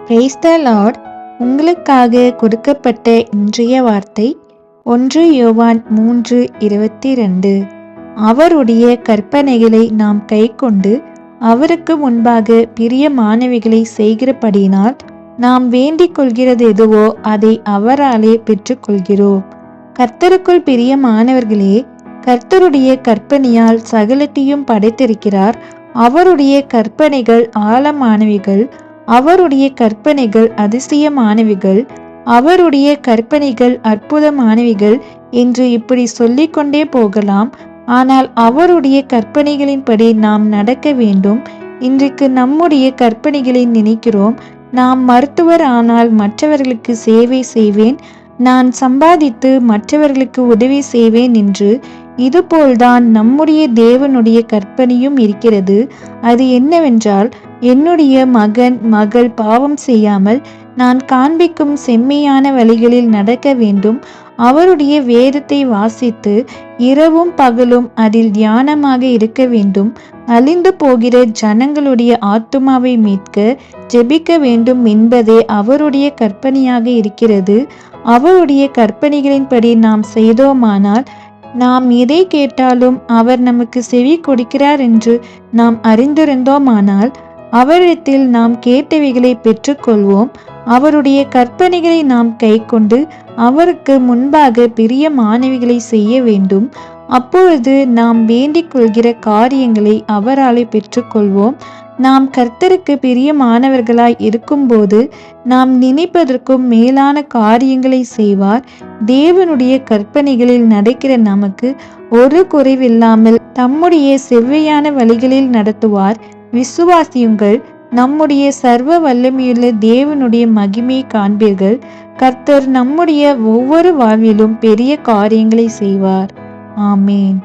Praise the Lord. உங்களுக்காக கொடுக்கப்பட்ட இன்றைய வார்த்தை 1 யோவான் 3:22. அவருடைய கற்பனைகளை நாம் கைக்கொண்டு அவருக்கு முன்பாக பிரியமானவைகளை செய்கிறபடியினால் நாம் வேண்டிக் கொள்கிறது எதுவோ அதை அவராலே பெற்றுக்கொள்கிறோம். கர்த்தருக்குள் பிரியமானவர்களே, கர்த்தருடைய கற்பனையால் சகலத்தையும் படைத்திருக்கிறார். அவருடைய கற்பனைகள் ஆழமானவைகள், அவருடைய கற்பனைகள் அதிசயமானவைகள், அவருடைய கற்பனைகள் அற்புதமானவைகள் என்று இப்படி சொல்லிக்கொண்டே போகலாம். ஆனால் அவருடைய கற்பனைகளின்படி நாம் நடக்க வேண்டும். இன்றைக்கு நம்முடைய கற்பனைகளை நினைக்கிறோம். நாம் மருத்துவர் ஆனால் மற்றவர்களுக்கு சேவை செய்வேன், நான் சம்பாதித்து மற்றவர்களுக்கு உதவி செய்வேன் என்று. இதுபோல்தான் நம்முடைய தேவனுடைய கற்பனையும் இருக்கிறது. அது என்னவென்றால், என்னுடைய மகன் மகள் பாவம் செய்யாமல் நான் காண்பிக்கும் செம்மையான வழிகளில் நடக்க வேண்டும். அவருடைய வேதத்தை வாசித்து இரவும் பகலும் அதில் தியானமாக இருக்க வேண்டும். அழிந்து போகிற ஜனங்களுடைய ஆத்துமாவை மீட்க ஜெபிக்க வேண்டும் என்பதே அவருடைய கற்பனையாக இருக்கிறது. அவருடைய கற்பனைகளின்படி நாம் செய்தோமானால், நாம் எதை கேட்டாலும் அவர் நமக்கு செவி கொடுக்கிறார் என்று நாம் அறிந்திருந்தோமானால், அவரிடத்தில் நாம் கேட்டவைகளை பெற்றுக்கொள்வோம். அவருடைய கற்பனைகளை நாம் கைக்கொண்டு அவருக்கு முன்பாக பிரியமானவைகளை செய்ய வேண்டும். அப்பொழுது நாம் வேண்டிக் கொள்கிற காரியங்களை அவராலே பெற்றுக்கொள்வோம். நாம் கர்த்தருக்கு பிரியமானவர்களாய் இருக்கும்போது நாம் நினைப்பதற்கும் மேலான காரியங்களை செய்வார். தேவனுடைய கற்பனைகளில் நடக்கிற நமக்கு ஒரு குறைவில்லாமல் தம்முடைய செவ்வையான வழிகளில் நடத்துவார். விசுவாசியுங்கள், நம்முடைய சர்வ வல்லமையுள்ள தேவனுடைய மகிமையை காண்பீர்கள். கர்த்தர் நம்முடைய ஒவ்வொரு வாழ்விலும் பெரிய காரியங்களை செய்வார். ஆமேன்.